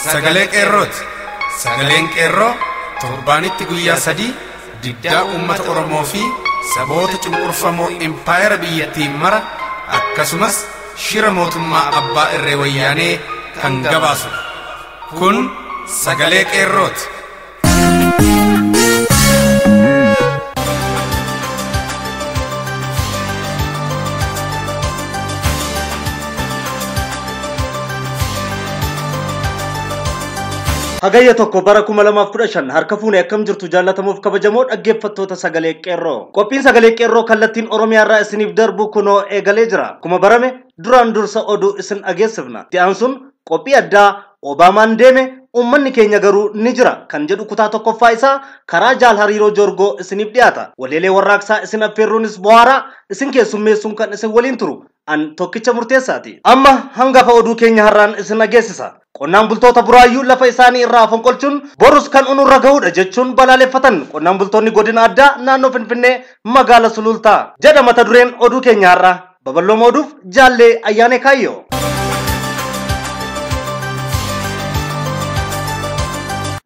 sagalee qeerrooti. Sagaleen qeerroo torbaanitti guyyaa 3 diddaa uummata Oromoo fi saboota cunqurfamoo empire biyyattiin mara akkasumas shira mootummaa abbaa irree wayyaanee kan gabaasu. Kun sagalee qeerrooti. Hagayya tokko bara 2015 harka fuunee akkam jirtu jaallatamuuf kabajamoo dhaggeeffattoota sagalee qeerroo. Qophiin sagalee qeerroo kallattiin Oromiyaa irraa isiniif darbu kunoo eegalee jira. Kuma barame duraan dursa oduu isin dhageessifna. Ta'an sun qophii addaa Obaamaan deeme ummanni keenya garuu ni jira kan jedhu kutaa tokkoffaa isaa karaa jaal hariiroo jorgoo isiniif dhiyaata. Waleelee warraaqsaa isin affeerruunis bohaara isin keessummeessuun kan isin waliin turu an tokkicha murteessaati. Amma hangafa oduu keenya har'aan isin dhageessisa. Qonnaan bultoota buraayyuu lafa isaanii irraa fonqolchuun borus kan unurra ga'uudha jechuun balaaleffatan qonnaan bultoonni godina addaa naannoo Finfinnee magaala Sulultaa jedha mata dureen oduu keenya har'aa. Babal'oo oduuf jaallee ayyaanee kaayyoo.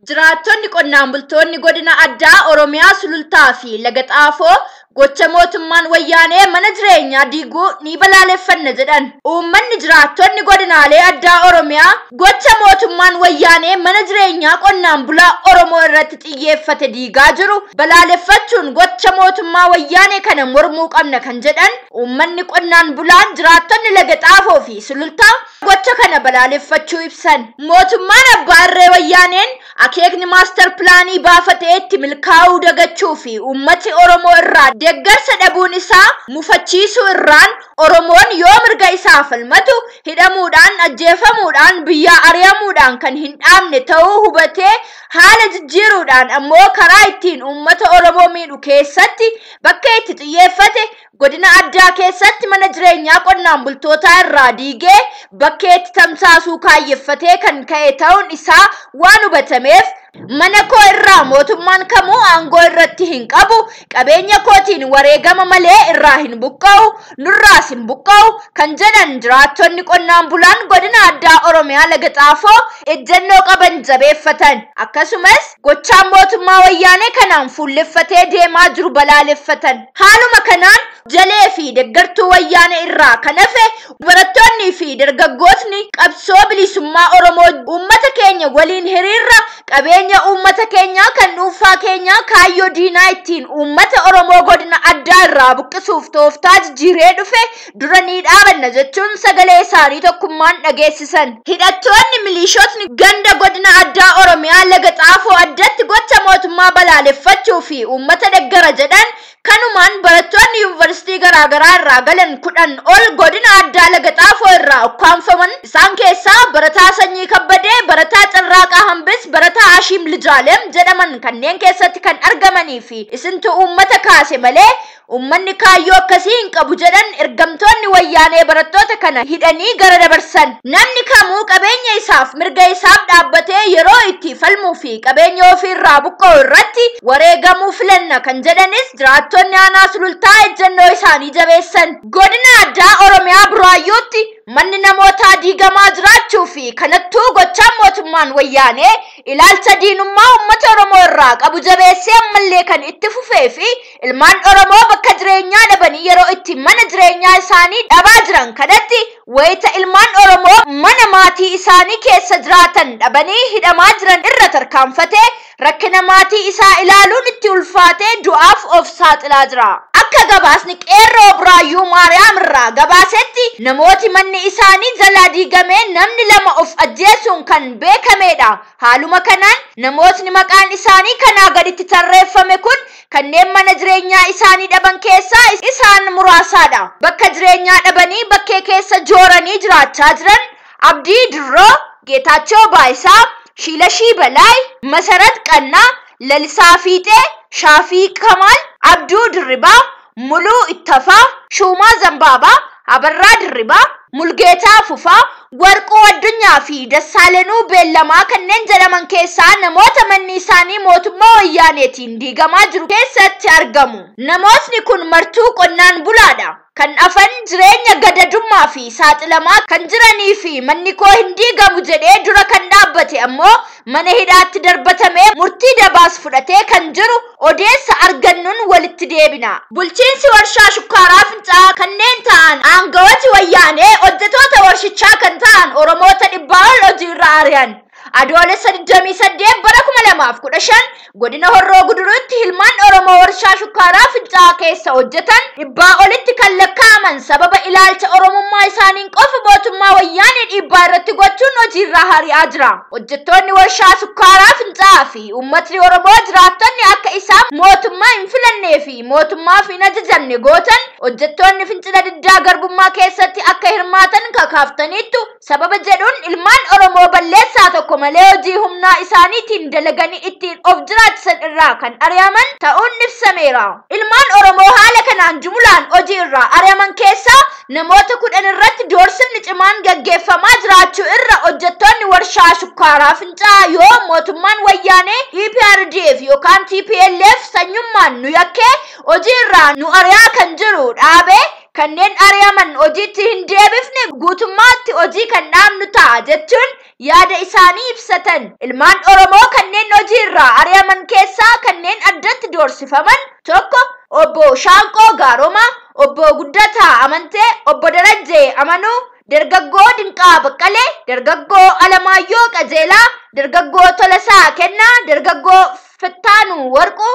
Jiraattonni qonnaan bultoonni godina addaa Oromiyaa Sulultaa fi Laga Xaafoo gocha mootummaan wayyaanee mana jireenyaa diiguu ni balaaleffanna jedhan. Uummanni jiraattonni godinaalee addaa Oromiyaa gocha mootummaan wayyaanee mana jireenyaa qonnaan bulaa Oromoo irratti xiyyeeffate diigaa jiru balaaleffachuun gocha mootummaa wayyaanee kana mormuu qabna kan jedhan. Uummanni qonnaan bulaan jiraattonni Laga Xaafoo fi Sulultaa gocha kana balaaleffachuu ibsan. Mootummaan abbaa irree wayyaaneen akeekni maaster pilaanii baafatee itti milkaa'uu dagachuu fi uummati Oromoo irraa deeggarsa dhabuun isaa mufachiisuu irraan Oromoon yoo mirga isaa falmatu hidhamuudhaan ajjeefamuudhaan biyyaa ari'amuudhaan kan hin dhaabne ta'uu hubatee haala jijjiiruudhaan ammoo karaa ittiin uummata Oromoo miidhu keessatti bakka itti xiyyeeffate godina addaa keessatti mana jireenyaa qonnaan bultootaa irraa diigee bakka itti tamsaasuu kaayyeffatee kan ka'e ta'uun isaa waan hubatameef mana koo irraa mootummaan kamuu aangoo irratti hin qabu qabeenya kootiin wareegama malee irraa hin buqqa'u nurraas hin buqqa'u kan jedhan jiraattonni qonnaan bulaan godina addaa Oromiyaa Laga Xaafoo ejjennoo qaban jabeeffatan. Akkasumas gochaan mootummaa wayyaanee kanaan fuulleffatee deemaa jiru balaaleffatan. Haaluma kanaan jalee fi deeggartuu wayyaanee irraa kan hafe barattoonnii fi dargaggootni qabsoo bilisummaa Oromoo uummata keenya waliin hiriirra qabeenya uummata keenya kan dhuunfaa keenya kaayyoo diinaa ittiin uummata Oromoo godina addaa irraa buqqisuuf tooftaa jijjiiree dhufe dura ni dhaabanna jechuun sagalee isaanii tokkummaan dhageessisan. Hidhattoonni milishootni ganda godina addaa Oromiyaa Laga Xaafoo addatti gocha mootummaa balaaleffachuu fi uummata deeggara jedhan kanumaan barattoonni yuunivarsiitii garaagaraa irraa galan 10 ol godina addaa Laga Xaafoo irraa ukkaanfaman. Isaan keessaa barataa Sanyii Kabbadee, barataa Carraaqaa Hambis, barataa Hashim Lijaalem jedhaman kanneen keessatti kan argamanii fi isintu uummata kaase malee uummanni kaayyoo akkasii hin qabu jedhan ergamtoonni wayyaanee barattoota kana hidhanii gara dabarsan. Namni kamuu qabeenya isaaf mirga isaaf dhaabbatee yeroo itti falmuu fi qabeenya ofiirraa buqqa'u irratti wareegamuu filanna kan jedhanis jiraattonni aanaa Sulultaa ejjennoo isaanii jabeessan. Godina addaa Oromiyaa Buraayyuutti manni namootaa diigamaa jiraachuu fi kanattuu gochaan mootummaan wayyaanee ilaalcha diinummaa uummata Oromoo irraa qabu jabeessee ammallee kan itti fufee fi ilmaan Oromoo bakka jireenyaa dhabanii yeroo itti mana jireenyaa isaanii dhabaa jiran kanatti wayita ilmaan Oromoo mana maatii isaanii keessa jiraatan dhabanii hidhamaa jiran irra tarkaanfatee rakkina maatii isaa ilaaluun itti ulfaatee du'aaf of saaxilaa jira. Akka gabaasni qeerroo Buraayyuu Maariyaam irraa gabaasetti namooti manni isaanii jalaa diigamee namni 2 of ajjeesuun kan beekamedha. Haaluma kanaan namootni maqaan isaanii kanaa gaditti tarreeffame kun kanneen mana jireenyaa isaanii dhaban keessaa isaan muraasaadha. Bakka jireenyaa dhabanii bakkee keessa jooranii jiraachaa jiran Abdii Dirroo, Geetaachoo Baayisaa, Shiilashii Balaay, Masarat Qannaa, Lalisaa Fiixee, Shaafii Kamaal, Abduu Dirribaa, Muluu Ittafaa, Shumaa Zambaabaa, Abarraa Dirribaa, Mulgeetaa Fufaa, Warquu Addunyaa fi Dassaalenuu Beellamaa kanneen jedhaman keessaa namoota manni isaanii mootummaa wayyaaneetiin diigamaa jiru keessatti argamu. Namootni kun martuu qonnaan bulaadha. Kan afan jireenya gadadummaa fi saaxilamaa kan jiranii fi manni koo hin diigamu jedhee dura kan dhaabbate raawwate ammoo mana hidhaatti darbatamee murtii dabaas fudhatee kan jiru odeessa argannuun walitti deebina. Bulchiinsi warshaa shukkaaraa Fincaa'aa kanneen ta'an aangawooti wayyaanee hojjettoota warshichaa kan ta'an Oromoota 100 ol hojiirra ari'an. Adoolessa 28 bara 2015 godina Horroo Guduruutti ilmaan Oromoo warshaa shukkaaraa Fincaa'aa keessa hojjetan 100 olitti kan lakkaa'aman sababa ilaalcha Oromummaa isaaniin qofa mootummaa wayyaanee dhiibbaa irratti gochuun hojiirraa ari'aa jira. Hojjettoonni warshaa shukkaaraa Fincaa'aa fi uummatni Oromoo jiraattonni akka isaan mootummaa hin filannee fi mootummaaf hin ajajamne gootan hojjettoonni fincila diddaa garbummaa keessatti akka hirmaatan kakaaftaniittu sababa jedhuun ilmaan Oromoo balleessaa tokko malee hojii humnaa isaaniitiin dalaganii ittiin of jiraachisan irraa kan ari'aman ta'uun ibsameera. Ilmaan Oromoo haala kanaan jumlaan hojii irraa ari'aman keessaa namoota 10 irratti doorsifni cimaan gaggeeffamaa jiraachuu irra hojjettoonni warshaa shukkaaraa Fincaa'aa yoo mootummaan wayyaanee EPRDF yookaan TPLF sanyummaan nu yakkee hojii irraa nu ari'aa kan jiru dhaabee kanneen ari'aman hojiitti hin deebifne guutummaatti hojii kan dhaabnu ta'a jechuun yaada isaanii ibsatan. Ilmaan Oromoo kanneen hojii irraa ari'aman keessaa kanneen addatti doorsifaman tokko obbo Shaanqoo Gaaromaa, obbo Guddataa Amantee, obbo Darajjee Amanuu, dargaggoo Dinqaa Baqqalee, dargaggoo Alamaayyoo Qajeelaa, dargaggoo Tolasaa Kennaa, dargaggoo Fittaanuu Warquu,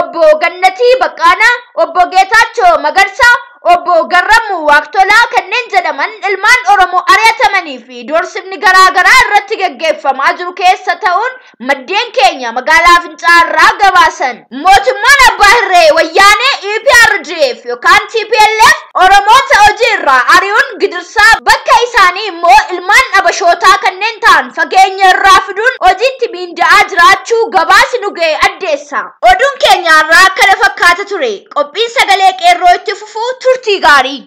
obbo Gannatii Baqqaanaa, obbo Geetaachoo Magarsaa, obbo Garramuu Waaqtolaa kanneen jedhaman ilmaan Oromoo ari'atamanii fi doorsifni garaagaraa irratti gaggeeffamaa jiru keessa ta'uun maddeen keenya magaalaa Fincaa'aa irraa gabaasan. Mootummaan Abbaa Irree wayyaanee EPRDF yookaan TPLF Oromoota hojii irraa ari'uun gidirsaa bakka isaanii immoo ilmaan Habashootaa kanneen ta'an fageenya irraa fiduun hojiitti miinda'aa jiraachuu gabaasi nu ga'e addeessa. Oduun keenya irraa akkana fakkaata ture. Qophiin sagalee qeerroo itti fufuu turtii gaarii.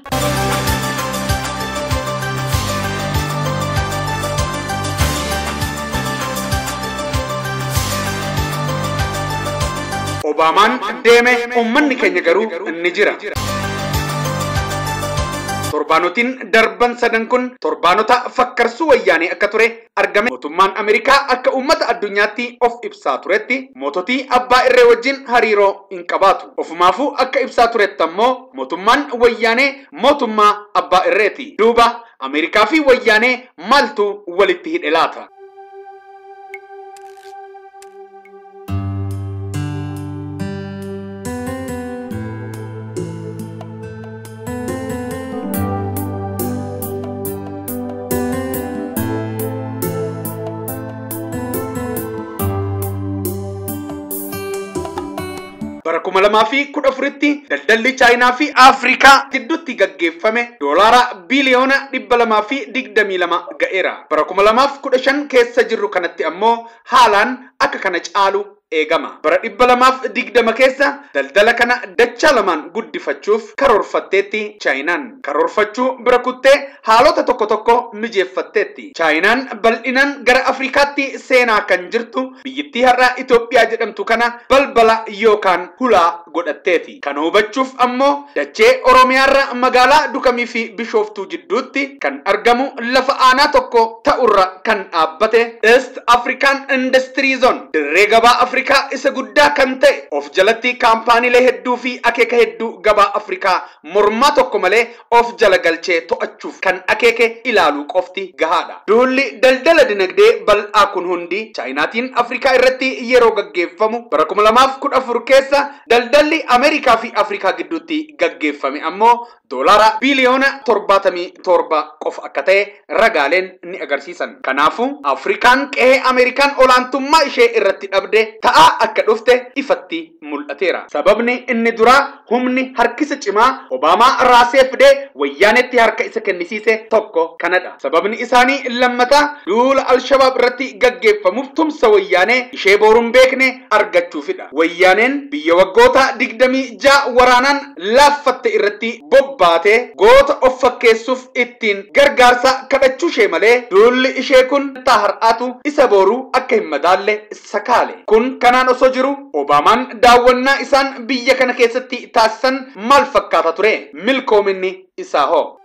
Obaamaan deeme uummanni keenya garuu inni jira. Torbaanotiin darban sadan kun torbaanota fakkarsuu wayyaanee akka ture argame. Mootummaan Ameerikaa akka uummata addunyaatti of ibsaa turetti moototii Abbaa Irree wajjin hariiroo hin qabaatu. Ofumaafuu akka ibsaa turetti ammoo mootummaan wayyaanee mootummaa Abbaa Irreeti. Duuba Ameerikaa fi wayyaanee maaltu walitti hidhe laata? bara 2014tti daldalli Chaayinaa fi Afrikaa gidduutti gaggeeffame doolaara biliyoona 222 ga'eera. Bara 2015 keessa jirru kanatti ammoo haalaan akka kana caalu eegama. Bara 220 keessa daldala kana dachaa lamaan guddifachuuf karoorfatteetti Chaayinaan. Karoorfachuu bira kuttee haalota tokko tokko mijeeffatteetti. Chaayinaan bal'inaan gara Afrikaatti seenaa kan jirtu biyyattii har'a Itoophiyaa jedhamtu kana balbala yookaan hulaa godhatteeti. Kana hubachuuf ammoo dachee Oromiyaarra magaalaa Dukamii fi Bishooftuu jidduutti kan argamu lafa aanaa tokko ta'urra kan dhaabbate East African Industry Zone dirree gabaa Afrikaa isa guddaa kan ta'e of jalatti kaampaaniilee hedduu fi akeeka hedduu gabaa Afrikaa mormaa tokko malee of jala galchee to'achuuf kan akeeke ilaaluu qofti gahaadha. Duulli daldala dinagdee bal'aa kun hundi Chaayinaatiin Afrikaa irratti yeroo gaggeeffamu bara 2014 keessa daldalli Ameerikaa fi Afrikaa gidduutti gaggeeffame ammoo doolaara biliyoona 77 qofa akka ta'e ragaaleen ni agarsiisan. Kanaafuu Afrikaan qe'ee Ameerikaan olaantummaa ishee irratti dhabde ta'a akka dhufte ifatti mul'ateera. Sababni inni duraa humni harkisa cimaa Obaamaa raasee fidee wayyaanetti harka isa kennisiise tokko kanadha. Sababni isaanii lammataa duula Alshabaab irratti gaggeeffamuuf tumsa wayyaanee ishee boruun beekne argachuufidha. Wayyaaneen biyya waggoota 26 waraanaan laaffatte irratti bobbaatee goota of fakkeessuuf ittiin gargaarsa kadhachuu ishee malee duulli ishee kun har'aatu isa boruu akka hin madaalle sakaale. Kun kanaan osoo jiru Obaamaan daawwannaa isaan biyya kana keessatti taasisan maal fakkaata ture? Milkoominni isaa hoo?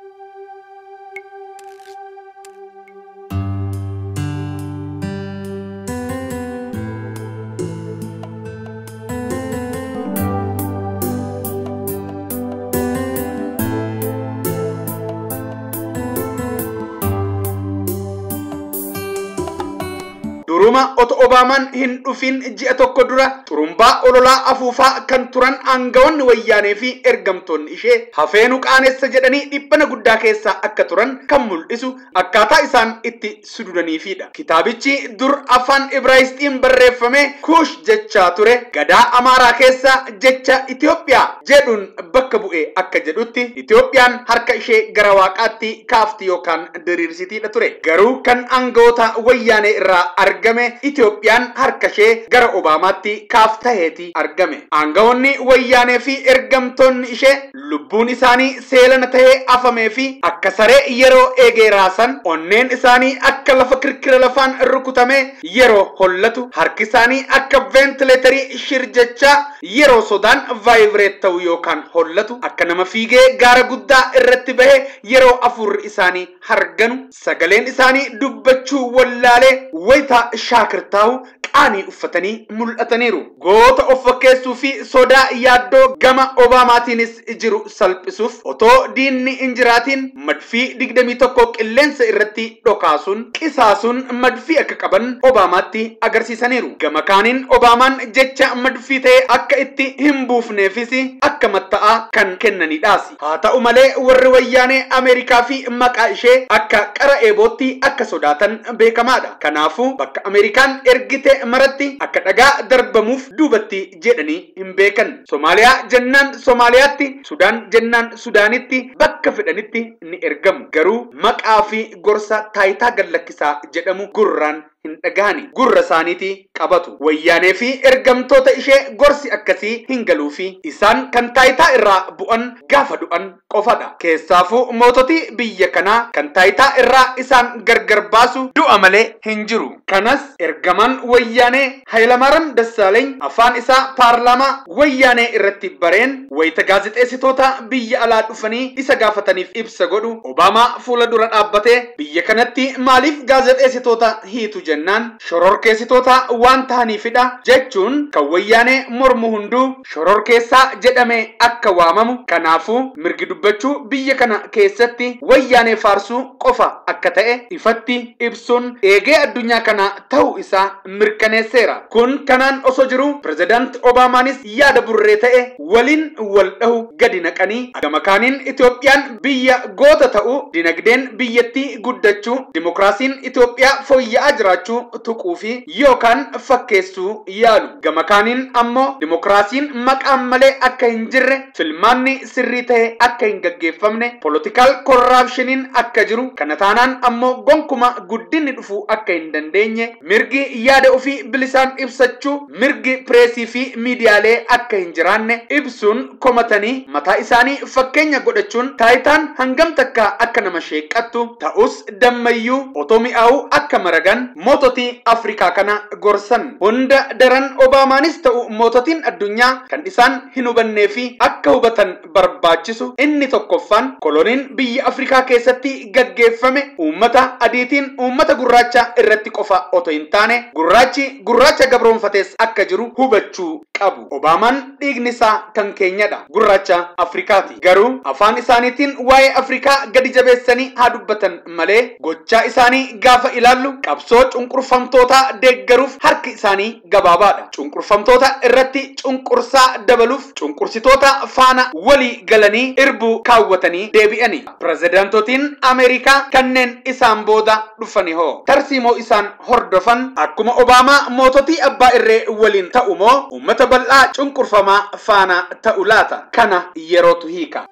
duruma oto Obaamaan hin dhufin ji'a tokko dura xurumbaa ololaa afuufaa kan turan aangawoonni wayyaanee fi ergamtoonni ishee hafeenu qaanessa jedhanii dhiphana guddaa keessa akka turan kan mul'isu akkaataa isaan itti sududaniifidha. Kitaabichi dur afaan Ibraayisxiin barreeffame kuush jechaa ture gadaa Amaaraa keessa jecha Itoophiyaa jedhuun bakka bu'ee akka jedhutti Itoophiyaan harka ishee gara waaqaatti kaafti yookaan diriirsitiidha ture. Garuu kan aangawoota wayyaanee irraa argame Itoophiyaan harka ishee gara Obaamaatti kaaftaheeti argame. Aangawoonni wayyaanee fi ergamtoonni ishee lubbuun isaanii seelana tahee afamee fi akka saree yeroo eegee raasan onneen isaanii akka lafa kirkira lafaan rukutame yeroo hollatu harki isaanii akka ventileetarii shirjechaa yeroo sodaan vaayibireet ta'u yookaan hollatu akka nama fiigee gaara guddaa irratti bahe yeroo afurri isaanii harganu sagaleen isaanii dubbachuu wallaalee wayita shaakirtaa'u qaanii uffatanii mul'ataniiru. Goota of fakkeessuu fi sodaa yaaddoo gama Obaamaatiinis jiru salphisuuf otoo diinni injiraatiin madfii 21 qilleensa irratti dhokaasuun qisaasuun madfii akka qaban Obaamaatti agarsiisaniiru. Gama kaaniin Obaamaan jecha madfii ta'e akka itti hin buufneefis akka matta'aa kan kennanidhaas. Haa ta'u malee warri wayyaanee Ameerikaa fi maqaa ishee akka qara eebootti akka sodaatan beekamaadha. Kanaafuu bakka Ameerikaan ergite maratti akka dhagaa darbamuuf duubatti jedhanii hin beekan. Somaaliyaa jennaan Somaaliyaatti, Sudaan jennaan Sudaanitti bakka fedhanitti ni ergamu. Garuu maqaa fi gorsa taayitaa gallakkisaa jedhamu gurraan hin dhagahani. Gurra isaaniiti qabatu. Wayyaanee fi ergamtoota ishee gorsi akkasii hin galuu fi isaan kan taayitaa irraa bu'an gaafa du'an qofadha. Keessaafuu moototii biyya kanaa kan taayitaa irraa isaan gargar baasu du'a malee hin jiru. Kanas ergamaan wayyaanee Hayilamaariyaam Dassaaleeny afaan isaa paarlaamaa wayyaanee irratti bareen wayita gaazexeessitoota biyya alaa dhufanii isa gaafataniif ibsa godhu Obaamaa fuula dura dhaabbatee biyya kanatti maaliif gaazexeessitoota hiitu jennaan shororkeessitoota waan ta'aniifidha jechuun kan wayyaanee mormu hunduu shororkeessaa jedhamee akka waamamu. Kanaafuu mirgi dubbachuu biyya kana keessatti wayyaanee faarsuu qofa akka ta'e ifatti ibsuun eegee addunyaa kana ta'uu isaa mirkaneesseera. Kun kanaan osoo jiru pirezidaanti Obaamaanis yaada burree ta'e waliin wal dhahu gadi naqanii gama kaaniin Itoophiyaan biyya goota ta'u dinagdeen biyyattii guddachuu dimokiraasiin Itoophiyaa fooyya'aa jiraachuu tuquu fi yookaan fakkeessuu yaalu. Gama kaaniin ammoo dimokiraasiin maqaan malee akka hin jirre filmaanni sirrii ta'e akka hin gaggeeffamne politikaal korraapshiniin akka jiru kana taanaan ammoo gonkuma guddinni dhufuu akka hin dandeenye mirgi yaada ofii bilisaan ibsachuu mirgi pireesii fi miidiyaalee akka hin jiraanne ibsuun komatanii mataa isaanii fakkeenya godhachuun taayitaan hangam takka akka nama sheeqqattu ta'us dammayyuu otoo mi'aawu akka maragan moototii Afrikaa kana gorsan. Hunda daran Obaamaanis ta'u moototiin addunyaa kan isaan hin hubannee fi akka hubatan barbaachisu inni tokkoffaan koloniin biyya Afrikaa keessatti gaggeeffame uummata adiitiin uummata gurraacha irratti qofa otoo hin taane gurraacha gabroonfatees akka jiru hubachuu qabu. Obaamaan dhiigni isaa kan keenyadha. Gurraacha Afrikaati. Garuu afaan isaaniitiin waa'ee Afrikaa gadi jabeessanii haa dubbatan malee gochaa isaanii gaafa ilaallu qabsoo cunqurfamtoota deeggaruuf harki isaanii gabaabaadha. Cunqurfamtoota irratti cunqursaa dabaluuf cunqursitoota faana walii galanii irbuu kaawwatanii deebi'ani. Pirezidaantotiin Ameerikaa kanneen isaan booda dhufani hoo tarsiimoo isaan hordofan akkuma Obaamaa moototii abbaa irree waliin ta'u moo uummata bal'aa cunqurfamaa faana ta'u laata? Kana yerootu hiika.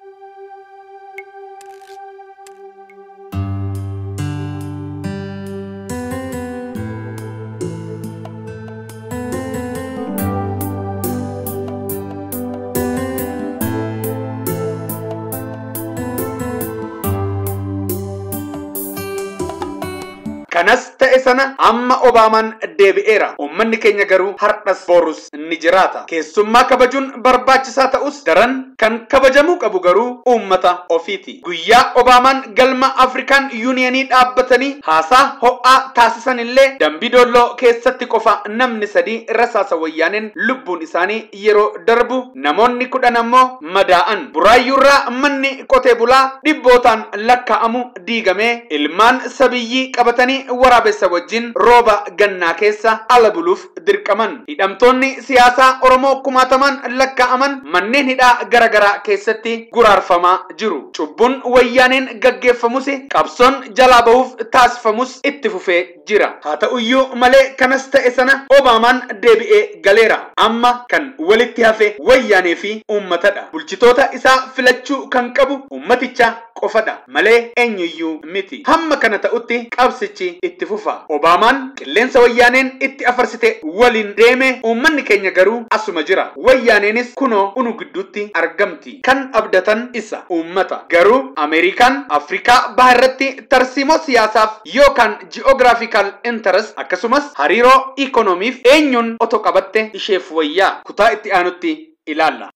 Kanas ta'e sana amma Obaamaan deebi'eera. Uummanni keenya garuu hardhas borus ni jiraata. Keessummaa kabajuun barbaachisaa ta'us daran kan kabajamuu qabu garuu uummata ofiiti. Guyyaa Obaamaan galma Afrikaan Yuuniyanii dhaabbatanii haasaa ho'aa taasisan illee Dambidolloo keessatti qofa namni 3 rasaasa wayyaaneen lubbuun isaanii yeroo darbu namoonni 10 ammoo madaa'an. Buraayyuurraa manni qotee bulaa dhibbootaan lakkaa'amu diigamee ilmaan sabiyyii qabatanii waraabessa wajjin rooba gannaa keessa ala buluuf dirqaman. Hidhamtoonni siyaasaa Oromoo kumaataman lakkaa'aman manneen hidhaa garagaraa keessatti guraarfamaa jiru. Cubbuun wayyaaneen gaggeeffamus qabsoon jalaa bahuuf taasifamus itti fufee jira. Haa ta'uyyuu malee kanas ta'e sana Obaamaan deebi'ee galeera. Amma kan walitti hafe wayyaanee fi uummatadha. Bulchitoota isaa filachuu kan qabu uummaticha qofadha malee eenyuyyuu miti. Hamma kana ta'utti qabsichi itti fufa. Obaamaan qilleensa wayyaaneen itti afarsite waliin deeme, uummanni keenya garuu asuma jira. Wayyaaneenis kunoo unu gidduutti argamti. Kan abdatan isa uummata. Garuu Ameerikaan Afrikaa baharratti tarsiimoo siyaasaaf yookaan ji'oogiraafikal interest akkasumas hariiroo ikoonomiif eenyuun otoo qabatte isheef wayyaa. Kutaa itti aanutti ilaalla.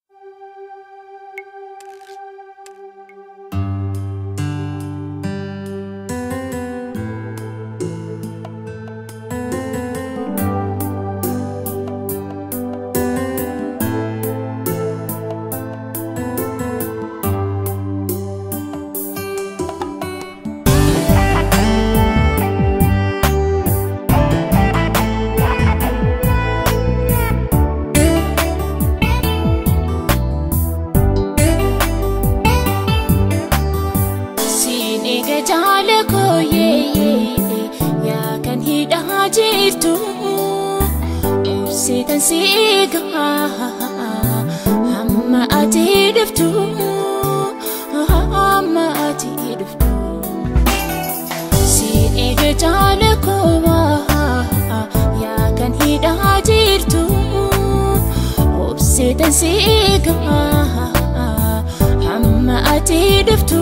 Amma ati dhuftu si eega jaala koo yaa kan hidhaa jirtu obseetan si eega amma ati dhuftu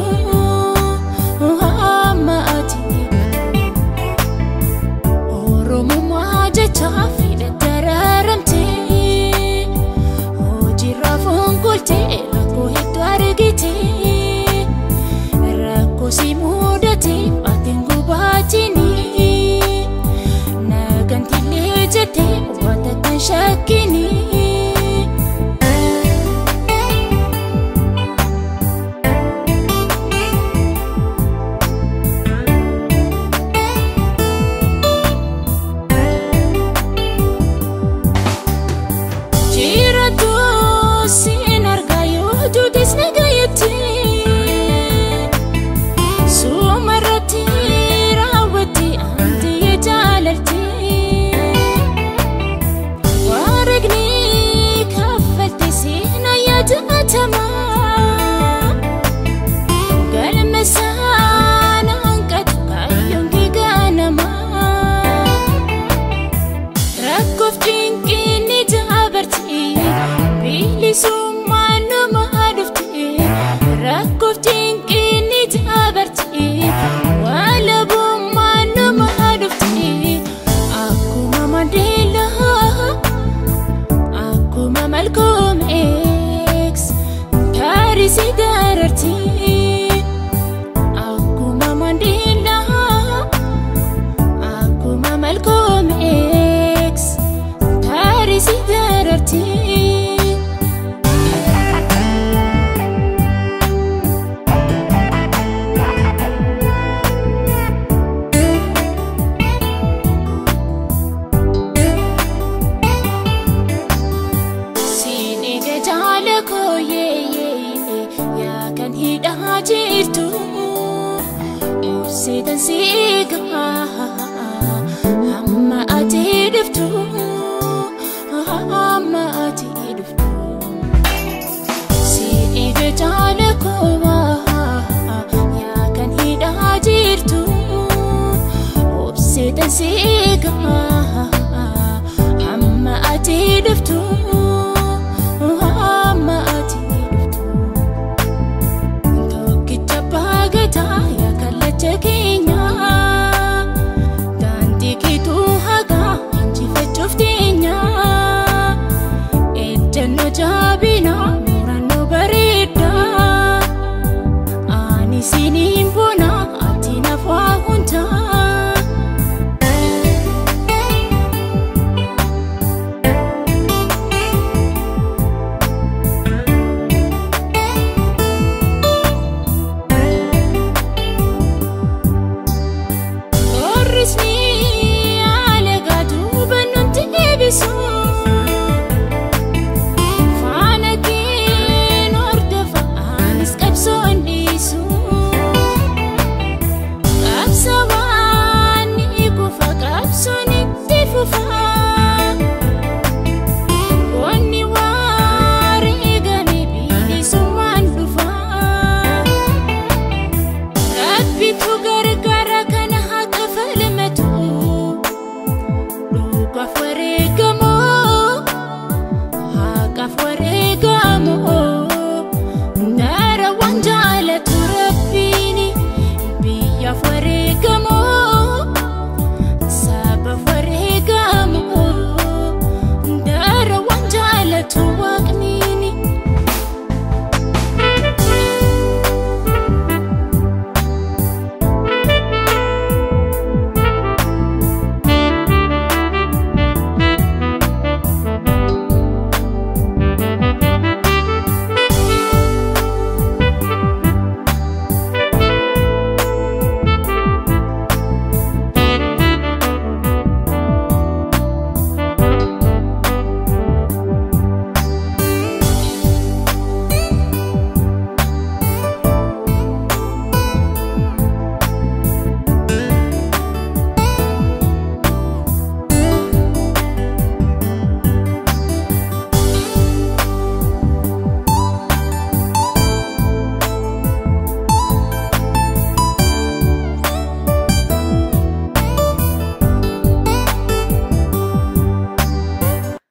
Oromummaa jecha fidhatte raramte rakko hedduu argite rakko si mudate atiin gubaatini nagantillee jette wanta kan shakkini. Tokkicha baagata yaa kallacha keenya.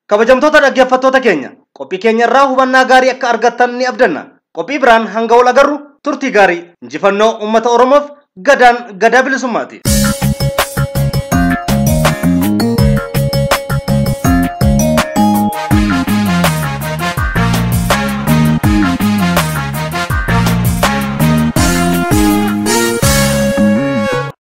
Kabajamtoota dhaggeeffattoota keenya qophii keenya irraa hubannaa gaarii akka argattan ni abdanna. Qophii biraan hanga wal agarru turtii gaarii injifannoo uummata Oromoof gadaan gadaa bilisummaati.